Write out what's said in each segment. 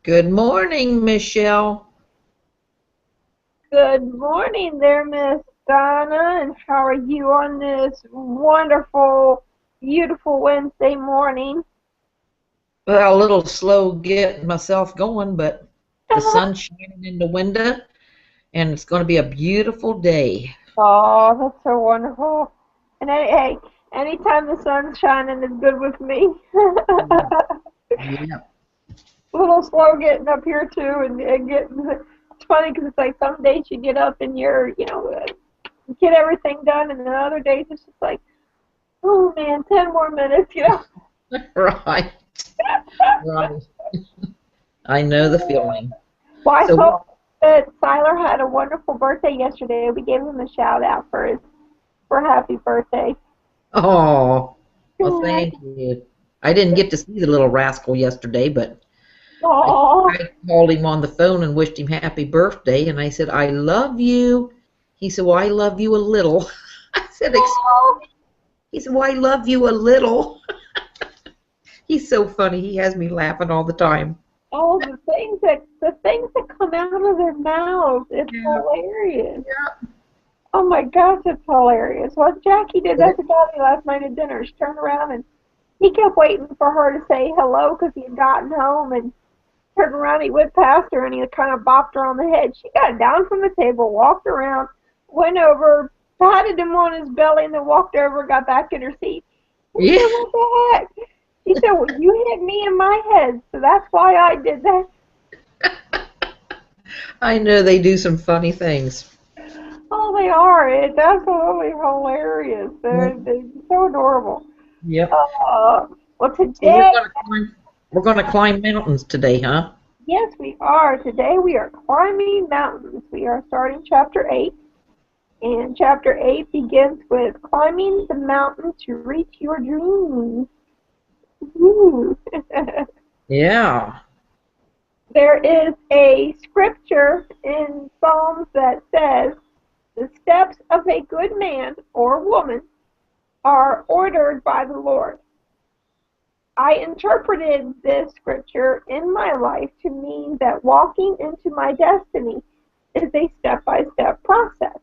Good morning, Michelle. Good morning there, Miss Donna, and how are you on this wonderful, beautiful Wednesday morning? Well, a little slow getting myself going, but the sun's shining in the window, and it's going to be a beautiful day. Oh, that's so wonderful. And hey, anytime the sun's shining is good with me. Yeah. A little slow getting up here too, and getting. It's funny because it's like some days you get up and get everything done, and then other days it's just like, oh man, 10 more minutes. Right. Right. I know the feeling. Well, I So, hope that Tyler had a wonderful birthday yesterday. We gave him a shout out for happy birthday. oh, well, thank you. I didn't get to see the little rascal yesterday, but Oh, I called him on the phone and wished him happy birthday, and I said, I love you. He said, well, I love you a little. I said, oh, he said, well, I love you a little. He's so funny. He has me laughing all the time. oh, the things that come out of their mouths, it's Yeah. hilarious. Oh my gosh, it's hilarious. Well, Jackie did that to Daddy last night at dinner. She turned around and he kept waiting for her to say hello because he had gotten home and turned around, he went past her and he kind of bopped her on the head. She got down from the table, walked around, went over, patted him on his belly, and then walked over, got back in her seat. He said, Yeah, what the heck? She said, well, you hit me in my head, so that's why I did that. I know they do some funny things. Oh, they are. It's absolutely hilarious. They're so adorable. Yep. Uh, well, So we're today, gonna climb. We're gonna climb mountains today, huh? yes, we are. Today we are climbing mountains. We are starting chapter 8. And chapter 8 begins with climbing the mountain to reach your dreams. Ooh. Yeah. There is a scripture in Psalms that says, the steps of a good man or woman are ordered by the Lord. I interpreted this scripture in my life to mean that walking into my destiny is a step-by-step process.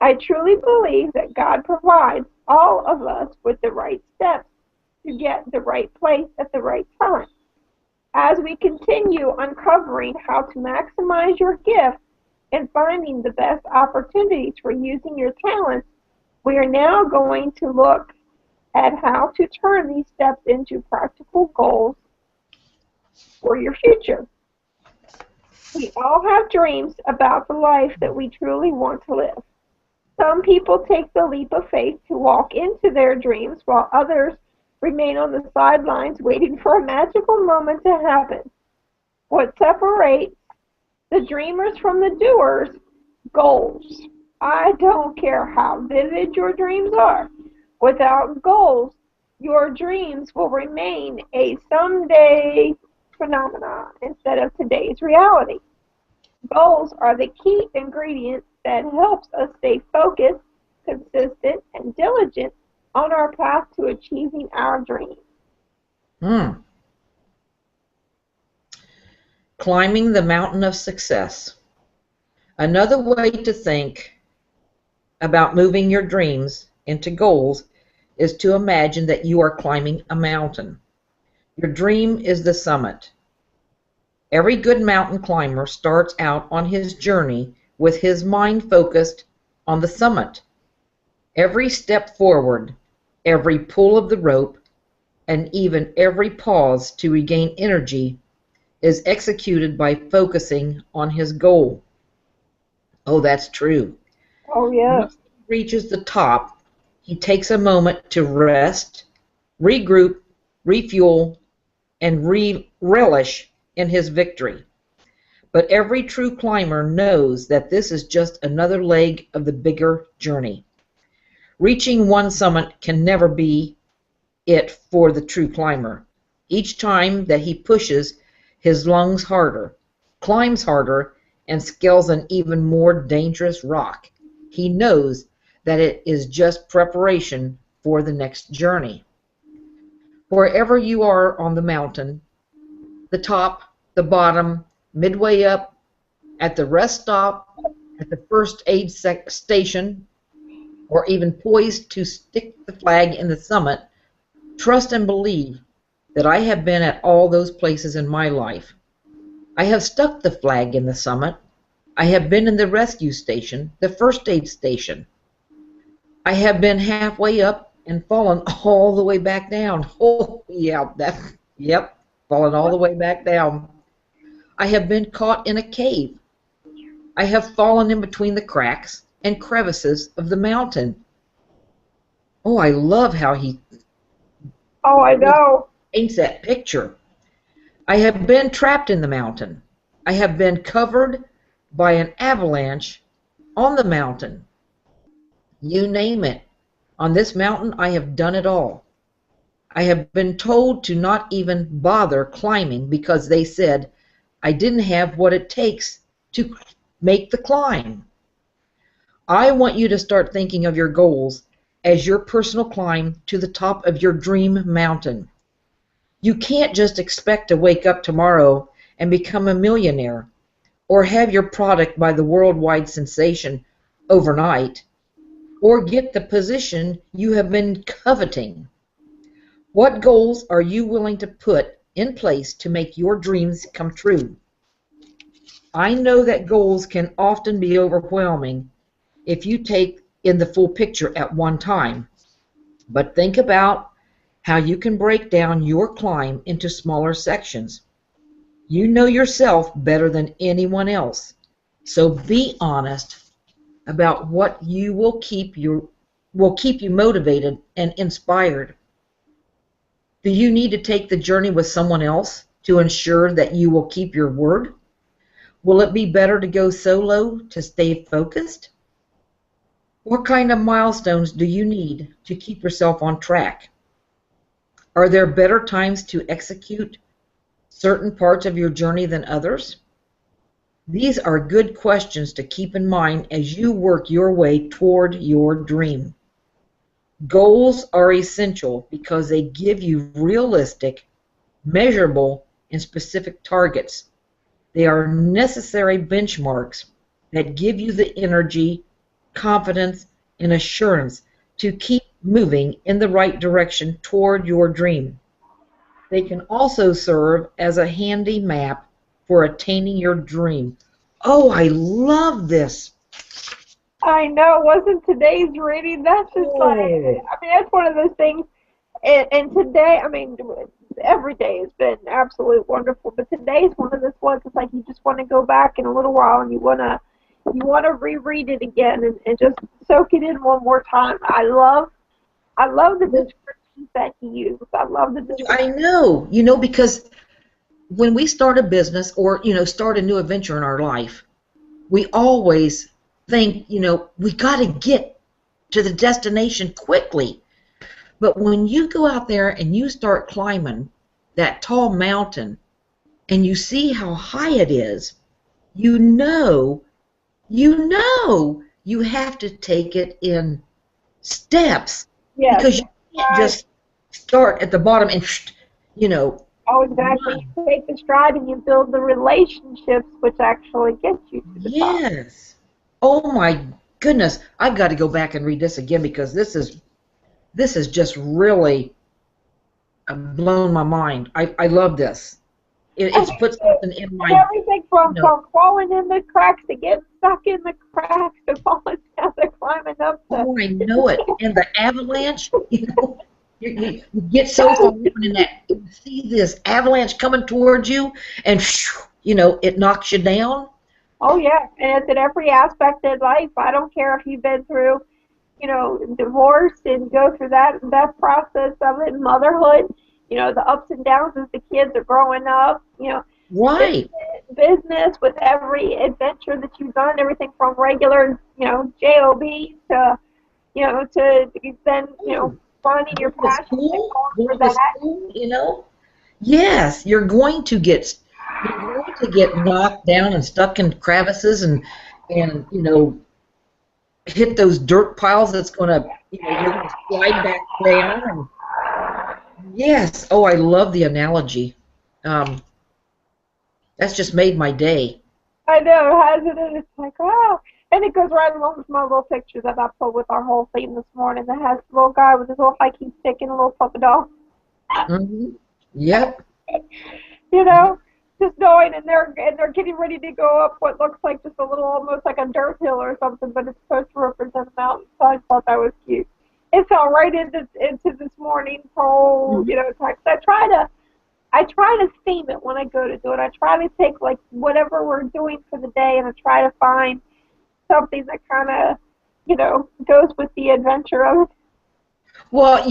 I truly believe that God provides all of us with the right steps to get the right place at the right time. As we continue uncovering how to maximize your gift and finding the best opportunities for using your talents, we are now going to look at how to turn these steps into practical goals for your future. We all have dreams about the life that we truly want to live. Some people take the leap of faith to walk into their dreams, while others remain on the sidelines waiting for a magical moment to happen. What separates the dreamers from the doers? Goals. I don't care how vivid your dreams are. Without goals, your dreams will remain a someday phenomenon instead of today's reality. Goals are the key ingredient that helps us stay focused, consistent, and diligent on our path to achieving our dreams. Hmm. Climbing the mountain of success. Another way to think about moving your dreams into goals is to imagine that you are climbing a mountain. Your dream is the summit. Every good mountain climber starts out on his journey with his mind focused on the summit. Every step forward, every pull of the rope, and even every pause to regain energy is executed by focusing on his goal. Oh, that's true. Oh, yes. Once he reaches the top, he takes a moment to rest, regroup, refuel, and relish in his victory. But every true climber knows that this is just another leg of the bigger journey. Reaching one summit can never be it for the true climber. Each time that he pushes his lungs harder, climbs harder, and scales an even more dangerous rock, he knows that it is just preparation for the next journey. Wherever you are on the mountain, the top, the bottom, midway up, at the rest stop, at the first aid station, or even poised to stick the flag in the summit, trust and believe that I have been at all those places in my life. I have stuck the flag in the summit. I have been in the rescue station, the first aid station. I have been halfway up and fallen all the way back down. Oh, yeah, yep, fallen all the way back down. I have been caught in a cave. I have fallen in between the cracks and crevices of the mountain. Oh, I love how he Oh, I know. paints that picture. I have been trapped in the mountain. I have been covered by an avalanche on the mountain. You name it. On this mountain, I have done it all. I have been told to not even bother climbing because they said I didn't have what it takes to make the climb. I want you to start thinking of your goals as your personal climb to the top of your dream mountain. You can't just expect to wake up tomorrow and become a millionaire or have your product by the worldwide sensation overnight or get the position you have been coveting. What goals are you willing to put in place to make your dreams come true? I know that goals can often be overwhelming if you take in the full picture at one time, but think about how you can break down your climb into smaller sections. You know yourself better than anyone else, so be honest about what you will keep you motivated and inspired. Do you need to take the journey with someone else to ensure that you will keep your word? Will it be better to go solo to stay focused? What kind of milestones do you need to keep yourself on track? Are there better times to execute certain parts of your journey than others? These are good questions to keep in mind as you work your way toward your dream. Goals are essential because they give you realistic, measurable, and specific targets. They are necessary benchmarks that give you the energy, confidence, and assurance to keep moving in the right direction toward your dream. They can also serve as a handy map for attaining your dream. Oh, I love this. I know. Wasn't today's reading? That's just like, I mean, that's one of those things. And today, I mean, every day has been absolutely wonderful. But today's one of those ones. It's like you just want to go back in a little while and you want to reread it again and just soak it in one more time. I love the descriptions that he used. I love the descriptions. I know, because when we start a business or, start a new adventure in our life, we always think, we got to get to the destination quickly. But when you go out there and you start climbing that tall mountain and you see how high it is, you know you have to take it in steps. Yes. Because you can't just start at the bottom and, Oh, exactly. run. You take the stride and you build the relationships which actually get you to the top. Yes. Oh my goodness. I've got to go back and read this again because this is just really blown my mind. I love this. It's put something in my... Everything from falling in the cracks to getting stuck in the cracks to falling down to climbing up to... Oh, I know it. And the avalanche, you get so far in that, you see this avalanche coming towards you, and, it knocks you down. Oh, yeah. And it's in every aspect of life. I don't care if you've been through, divorce and go through that process of it, motherhood, the ups and downs as the kids are growing up, Right. Business with every adventure that you've done, everything from regular, JOB to, to then, finding your passion for that. Yes, you're going to get knocked down and stuck in crevices and hit those dirt piles that's going to, you're going to slide back down. And yes. Oh, I love the analogy. That's just made my day. I know, hasn't it? It's like, oh. And it goes right along with my little picture that I put with our whole theme this morning that has the little guy with his little hiking stick and a little puppet doll. Hmm. Yep. You know, just knowing, and they're getting ready to go up what looks like just a little, almost like a dirt hill or something, but it's supposed to represent a mountain. So I thought that was cute. It fell right into this morning's whole, Mhm. text. I try to theme it when I go to do it. I try to take like whatever we're doing for the day, and I try to find something that kind of, goes with the adventure of it. Well,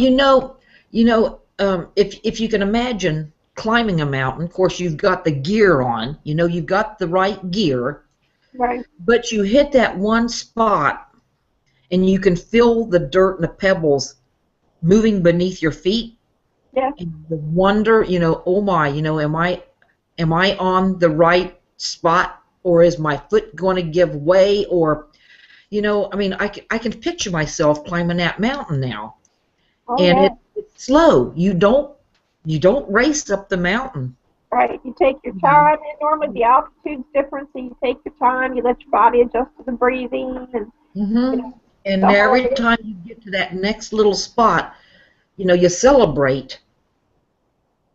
if you can imagine climbing a mountain, of course you've got the gear on. You've got the right gear, Right. but you hit that one spot, and you can feel the dirt and the pebbles moving beneath your feet, Yeah. and the wonder, oh my, am I on the right spot, or is my foot going to give way, or I mean, I can picture myself climbing that mountain now, Oh and yeah. it's slow. You don't race up the mountain. Right. You take your time, and normally the altitude's different, so you take your time. You let your body adjust to the breathing, and you Hmm. know And the whole. every time you get to that next little spot, you celebrate,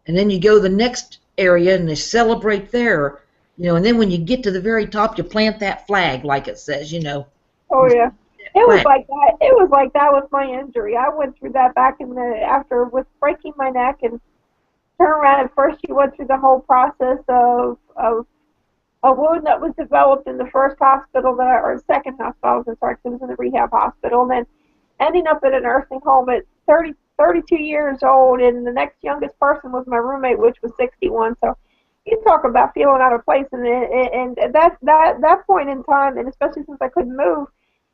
and then you go to the next area and you celebrate there, and then when you get to the very top, you plant that flag, like it says, Oh you yeah. that It was flag. like that. It was like that with my injury. I went through that back in the after with breaking my neck and turn around. At first, you went through the whole process of a wound that was developed in the first hospital or second hospital. I was in, sorry, 'cause it was in the rehab hospital, and then ending up in a nursing home at 32 years old, and the next youngest person was my roommate, which was 61. So you talk about feeling out of place, and that point in time, and especially since I couldn't move,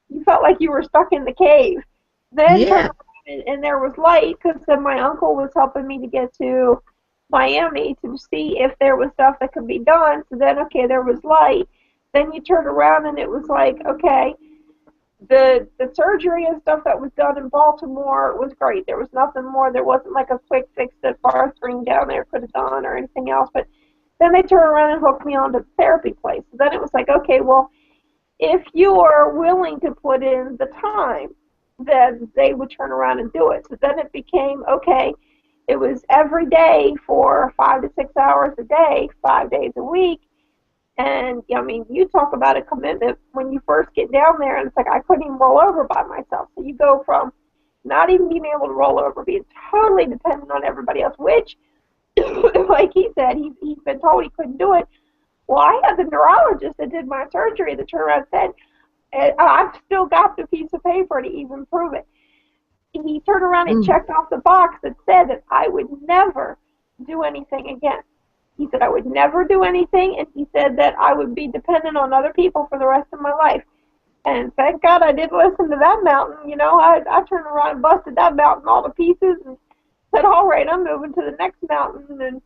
you felt like you were stuck in the cave. Then turn Yeah. around, and there was light because then my uncle was helping me to get to Miami to see if there was stuff that could be done. So then, okay, there was light. Then you turned around and it was like, okay, the surgery and stuff that was done in Baltimore was great. There was nothing more. There wasn't like a quick fix that bar screen down there could have done or anything else. But then they turned around and hooked me on to the therapy place. So then it was like, okay, well, if you are willing to put in the time, then they would turn around and do it. So then it became, okay, it was every day for 5 to 6 hours a day, 5 days a week. And I mean, you talk about a commitment when you first get down there, and it's like I couldn't even roll over by myself. So you go from not even being able to roll over, being totally dependent on everybody else, which, like he said, he's been told he couldn't do it. Well, I had the neurologist that did my surgery that turned around and said, and I've still got the piece of paper to even prove it. He turned around and Mm. checked off the box that said that I would never do anything again. He said I would never do anything, and he said that I would be dependent on other people for the rest of my life. And thank God I did listen to that mountain. I turned around and busted that mountain all to pieces and said, all right, I'm moving to the next mountain. And,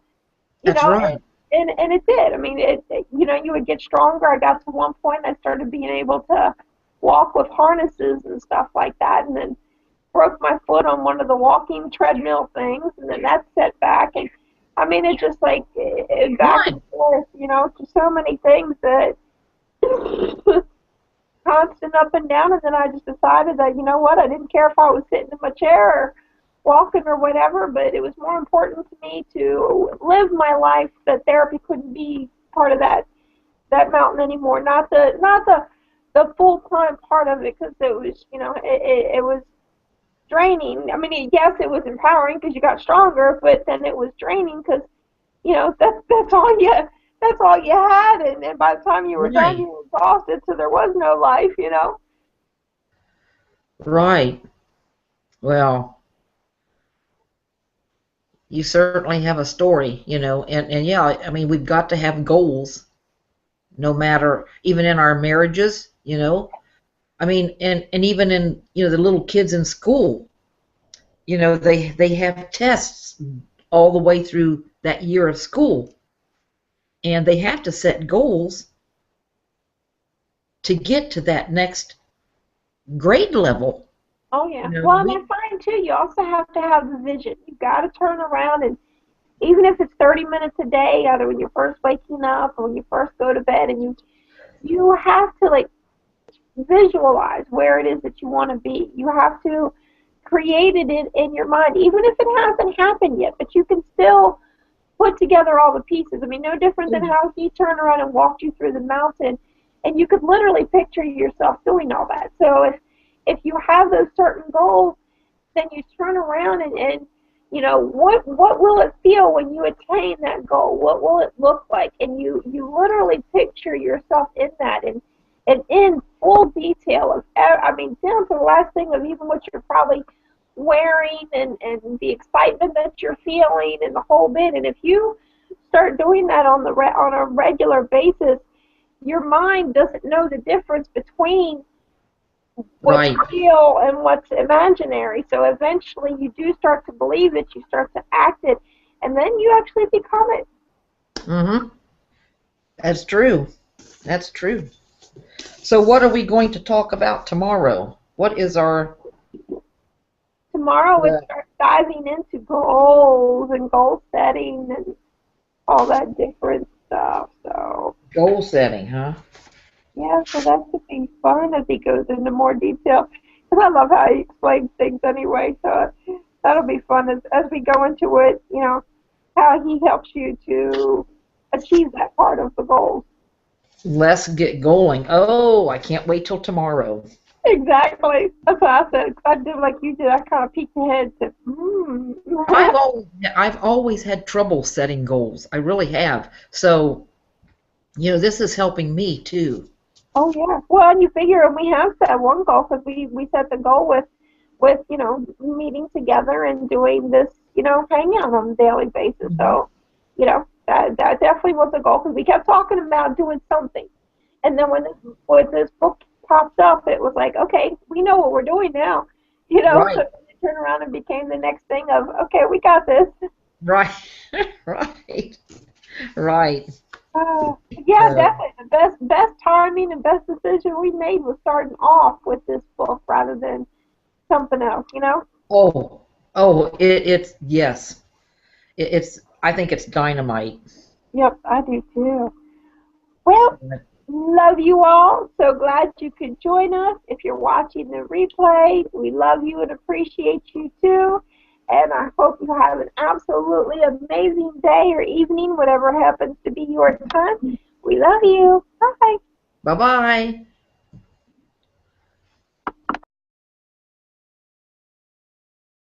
you That's know, right. and it did. I mean, you would get stronger. I got to one point I started being able to walk with harnesses and stuff like that, and then broke my foot on one of the walking treadmill things, and then that set back. And I mean, it just like back Right. and forth, to so many things that constant up and down. And then I just decided that what, I didn't care if I was sitting in my chair or walking or whatever, but it was more important to me to live my life that therapy couldn't be part of that mountain anymore. Not the full time part of it because it was it was draining. I mean, yes, it was empowering because you got stronger, but then it was draining because that's all you had, and then by the time you were done, you Right. were exhausted, so there was no life. Right. Well, you certainly have a story, and yeah, I mean, we've got to have goals, no matter, even in our marriages. I mean, and even in, the little kids in school, they have tests all the way through that year of school, and they have to set goals to get to that next grade level. Oh You yeah. know, Well, and I we find too, you also have to have the vision. You got to turn around and even if it's 30 minutes a day, either when you're first waking up or when you first go to bed, and you have to like visualize where it is that you want to be. You have to create it in your mind, even if it hasn't happened yet, but you can still put together all the pieces. I mean, no different than how he turned around and walked you through the mountain, and you could literally picture yourself doing all that. So if you have those certain goals, then you turn around and you know, what will it feel when you attain that goal? What will it look like? And you literally picture yourself in that, and in full detail of, I mean, down to the last thing of even what you're probably wearing, and the excitement that you're feeling and the whole bit. And if you start doing that on a regular basis, your mind doesn't know the difference between what's Right. real and what's imaginary. So eventually you do start to believe it, you start to act it, and then you actually become it. Mm-hmm. That's true. That's true. So what are we going to talk about tomorrow? What is our... Tomorrow we start diving into goals and goal setting and all that different stuff. So Goal setting, huh? yeah, so that should be fun as he goes into more detail. Because I love how he explains things anyway. So that'll be fun as we go into it. You know, how he helps you to achieve that part of the goals. Let's get going. Oh, I can't wait till tomorrow. Exactly. That's what I said. 'Cause I did like you did. I kind of peeked ahead to. I've always had trouble setting goals. I really have. So, you know, this is helping me too. Oh yeah. Well, and you figure, and we have set one goal because we set the goal with you know, meeting together and doing this, you know, hangout on a daily basis. So, you know, that definitely was a goal because we kept talking about doing something, and then when this book popped up, it was like, okay, we know what we're doing now, you know. Right. So it turned around and became the next thing of, okay, we got this. Right. Right. Right. Yeah, Uh, definitely the best timing and best decision we made was starting off with this book rather than something else, you know? oh, it's yes. It's. I think it's dynamite. Yep, I do too. Well, love you all. So glad you could join us. If you're watching the replay, we love you and appreciate you too. And I hope you have an absolutely amazing day or evening, whatever happens to be your time. We love you. Bye. Bye bye.